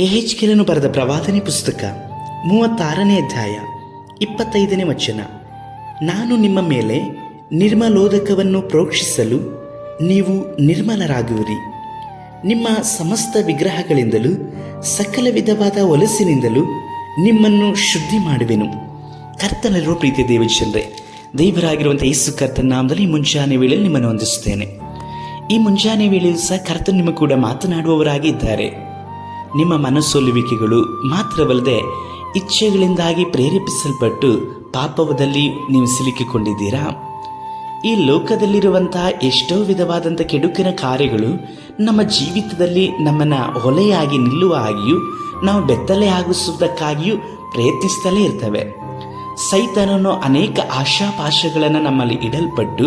ಯೆಹೆಜ್ಕೇಲನು ಬರೆದ ಪ್ರವಾದನೆ ಪುಸ್ತಕ 36ನೇ ಅಧ್ಯಾಯ 25ನೇ ವಚನ. ನಾನು ನಿಮ್ಮ ಮೇಲೆ ನಿರ್ಮಲೋದಕವನ್ನು ಪ್ರೋಕ್ಷಿಸಲು ನೀವು ನಿರ್ಮಲರಾಗುವಿರಿ. ನಿಮ್ಮ ಸಮಸ್ತ ವಿಗ್ರಹಗಳಿಂದಲೂ ಸಕಲ ವಿಧವಾದ ಒಲಸಿನಿಂದಲೂ ನಿಮ್ಮನ್ನು ಶುದ್ಧಿ ಮಾಡುವೆನು. ಕರ್ತನಲ್ಲಿರುವ ಪ್ರೀತಿಯ ದೇವಜನರೇ, ದೇವರಾಗಿರುವಂಥ ಯೇಸು ಕರ್ತನ ನಾಮದಲ್ಲಿ ಈ ಮುಂಜಾನೆ ವೇಳೆಯಲ್ಲಿ ನಿಮ್ಮನ್ನು ವಂದಿಸುತ್ತೇನೆ. ಈ ಮುಂಜಾನೆ ವೇಳೆಯೂ ಸಹ ಕರ್ತನು ನಿಮ್ಮ ಕೂಡ ಮಾತನಾಡುವವರಾಗಿ ಇದ್ದಾರೆ. ನಿಮ್ಮ ಮನಸ್ಸೊಲ್ಲುವಿಕೆಗಳು ಮಾತ್ರವಲ್ಲದೆ ಇಚ್ಛೆಗಳಿಂದಾಗಿ ಪ್ರೇರೇಪಿಸಲ್ಪಟ್ಟು ಪಾಪವದಲ್ಲಿ ನೀವು ಸಿಲುಕಿಕೊಂಡಿದ್ದೀರಾ? ಈ ಲೋಕದಲ್ಲಿರುವಂತಹ ಎಷ್ಟೋ ವಿಧವಾದಂಥ ಕೆಡುಕಿನ ಕಾರ್ಯಗಳು ನಮ್ಮ ಜೀವಿತದಲ್ಲಿ ನಮ್ಮನ್ನು ಹೊಲೆಯಾಗಿ ನಿಲ್ಲುವ ಹಾಗೆಯೂ ನಾವು ಬೆತ್ತಲೆ ಆಗಿಸುವುದಕ್ಕಾಗಿಯೂ ಪ್ರಯತ್ನಿಸ್ತಲೇ ಇರ್ತವೆ. ಸೈತಾನನು ಅನೇಕ ಆಶಾಪಾಶಗಳನ್ನು ನಮ್ಮಲ್ಲಿ ಇಡಲ್ಪಟ್ಟು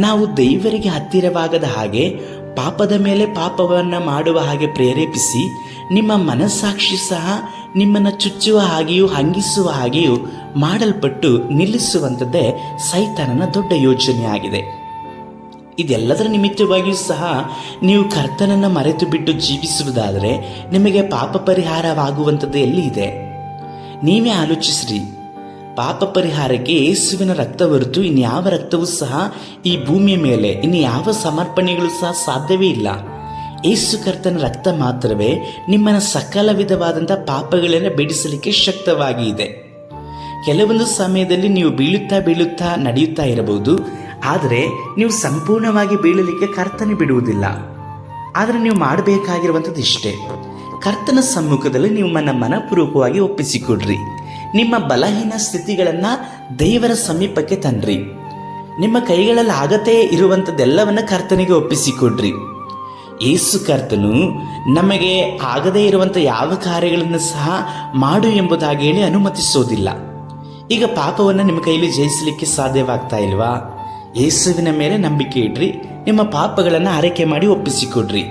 ನಾವು ದೇವರಿಗೆ ಹತ್ತಿರವಾಗದ ಹಾಗೆ ಪಾಪದ ಮೇಲೆ ಪಾಪವನ್ನು ಮಾಡುವ ಹಾಗೆ ಪ್ರೇರೇಪಿಸಿ ನಿಮ್ಮ ಮನಸ್ಸಾಕ್ಷಿ ಸಹ ನಿಮ್ಮನ್ನು ಚುಚ್ಚುವ ಹಾಗೆಯೂ ಹಂಗಿಸುವ ಹಾಗೆಯೂ ಮಾಡಲ್ಪಟ್ಟು ನಿಲ್ಲಿಸುವಂಥದ್ದೇ ಸೈತಾನನ ದೊಡ್ಡ ಯೋಜನೆಯಾಗಿದೆ. ಇದೆಲ್ಲದರ ನಿಮಿತ್ತವಾಗಿಯೂ ಸಹ ನೀವು ಕರ್ತನನ್ನು ಮರೆತು ಬಿಟ್ಟು ಜೀವಿಸುವುದಾದರೆ ನಿಮಗೆ ಪಾಪ ಪರಿಹಾರವಾಗುವಂಥದ್ದು ಎಲ್ಲಿ ಇದೆ? ನೀವೇ ಆಲೋಚಿಸ್ರಿ. ಪಾಪ ಪರಿಹಾರಕ್ಕೆ ಯೇಸುವಿನ ರಕ್ತ ಹೊರತು ಇನ್ಯಾವ ರಕ್ತವೂ ಸಹ ಈ ಭೂಮಿಯ ಮೇಲೆ ಇನ್ನು ಯಾವ ಸಮರ್ಪಣೆಗಳು ಸಹ ಸಾಧ್ಯವೇ ಇಲ್ಲ. ಯೇಸು ಕರ್ತನ ರಕ್ತ ಮಾತ್ರವೇ ನಿಮ್ಮನ್ನು ಸಕಲ ವಿಧವಾದಂಥ ಪಾಪಗಳನ್ನು ಬಿಡಿಸಲಿಕ್ಕೆ ಶಕ್ತವಾಗಿ ಇದೆ. ಕೆಲವೊಂದು ಸಮಯದಲ್ಲಿ ನೀವು ಬೀಳುತ್ತಾ ನಡೆಯುತ್ತಾ ಇರಬಹುದು, ಆದರೆ ನೀವು ಸಂಪೂರ್ಣವಾಗಿ ಬೀಳಲಿಕ್ಕೆ ಕರ್ತನೆ ಬಿಡುವುದಿಲ್ಲ. ಆದರೆ ನೀವು ಮಾಡಬೇಕಾಗಿರುವಂಥದ್ದು ಇಷ್ಟೇ: ಕರ್ತನ ಸಮ್ಮುಖದಲ್ಲಿ ನಿಮ್ಮನ್ನು ಮನಪೂರ್ವಕವಾಗಿ ಒಪ್ಪಿಸಿಕೊಡ್ರಿ. ನಿಮ್ಮ ಬಲಹೀನ ಸ್ಥಿತಿಗಳನ್ನು ದೇವರ ಸಮೀಪಕ್ಕೆ ತನ್ನಿರಿ. ನಿಮ್ಮ ಕೈಗಳಲ್ಲಿ ಆಗದೇ ಇರುವಂಥದ್ದೆಲ್ಲವನ್ನ ಕರ್ತನಿಗೆ ಒಪ್ಪಿಸಿಕೊಡ್ರಿ. ಯೇಸು ಕರ್ತನು ನಮಗೆ ಆಗದೇ ಇರುವಂಥ ಯಾವ ಕಾರ್ಯಗಳನ್ನು ಸಹ ಮಾಡು ಎಂಬುದಾಗಿ ಹೇಳಿ ಅನುಮತಿಸೋದಿಲ್ಲ. ಈಗ ಪಾಪವನ್ನು ನಿಮ್ಮ ಕೈಯಲ್ಲಿ ಜಯಿಸಲಿಕ್ಕೆ ಸಾಧ್ಯವಾಗ್ತಾ ಇಲ್ವಾ? ಯೇಸುವಿನ ಮೇಲೆ ನಂಬಿಕೆ ಇಡ್ರಿ. ನಿಮ್ಮ ಪಾಪಗಳನ್ನು ಆರೈಕೆ ಮಾಡಿ ಒಪ್ಪಿಸಿಕೊಡ್ರಿ.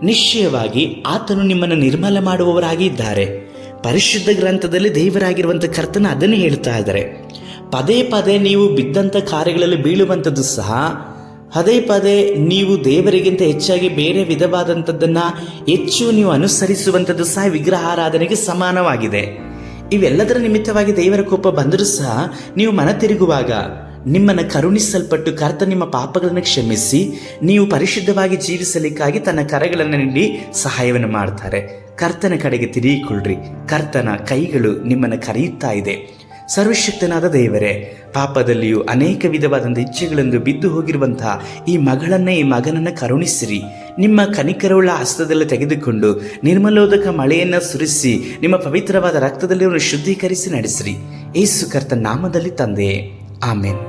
ನಿಶ್ಚಯವಾಗಿ ಆತನು ನಿಮ್ಮನ್ನು ನಿರ್ಮಲ ಮಾಡುವವರಾಗಿ ಇದ್ದಾರೆ. ಪರಿಶುದ್ಧ ಗ್ರಂಥದಲ್ಲಿ ದೇವರಾಗಿರುವಂಥ ಕರ್ತನ ಅದನ್ನೇ ಹೇಳ್ತಾ ಇದ್ದಾರೆ. ಪದೇ ಪದೇ ನೀವು ಬಿದ್ದಂಥ ಕಾರ್ಯಗಳಲ್ಲಿ ಬೀಳುವಂಥದ್ದು ಸಹ, ಪದೇ ಪದೇ ನೀವು ದೇವರಿಗಿಂತ ಹೆಚ್ಚಾಗಿ ಬೇರೆ ವಿಧವಾದಂಥದ್ದನ್ನು ಹೆಚ್ಚು ನೀವು ಅನುಸರಿಸುವಂಥದ್ದು ಸಹ ವಿಗ್ರಹಾರಾಧನೆಗೆ ಸಮಾನವಾಗಿದೆ. ಇವೆಲ್ಲದರ ನಿಮಿತ್ತವಾಗಿ ದೇವರ ಕೋಪ ಬಂದರೂ ಸಹ ನೀವು ಮನ ತಿರುಗುವಾಗ ನಿಮ್ಮನ್ನು ಕರುಣಿಸಲ್ಪಟ್ಟು ಕರ್ತ ನಿಮ್ಮ ಪಾಪಗಳನ್ನು ಕ್ಷಮಿಸಿ ನೀವು ಪರಿಶುದ್ಧವಾಗಿ ಜೀವಿಸಲಿಕ್ಕಾಗಿ ತನ್ನ ಕರಗಳನ್ನು ನೀಡಿ ಸಹಾಯವನ್ನು ಮಾಡ್ತಾರೆ. ಕರ್ತನ ಕಡೆಗೆ ತಿರುಗಿಕೊಳ್ಳ್ರಿ. ಕರ್ತನ ಕೈಗಳು ನಿಮ್ಮನ್ನು ಕರೆಯುತ್ತಾ ಇದೆ. ಸರ್ವಶಕ್ತನಾದ ದೇವರೇ, ಪಾಪದಲ್ಲಿಯೂ ಅನೇಕ ವಿಧವಾದಂಥ ಇಚ್ಛೆಗಳೆಂದು ಬಿದ್ದು ಹೋಗಿರುವಂತಹ ಈ ಮಗನನ್ನು ಕರುಣಿಸಿರಿ. ನಿಮ್ಮ ಕನಿಕರವುಳ್ಳ ಹಸ್ತದಲ್ಲಿ ತೆಗೆದುಕೊಂಡು ನಿರ್ಮಲೋದಕ ಮಳೆಯನ್ನು ಸುರಿಸಿ ನಿಮ್ಮ ಪವಿತ್ರವಾದ ರಕ್ತದಲ್ಲಿ ಶುದ್ಧೀಕರಿಸಿ ನಡೆಸಿರಿ. ಯೇಸು ಕರ್ತನ ನಾಮದಲ್ಲಿ ತಂದೆಯೇ, ಆಮೇನ್.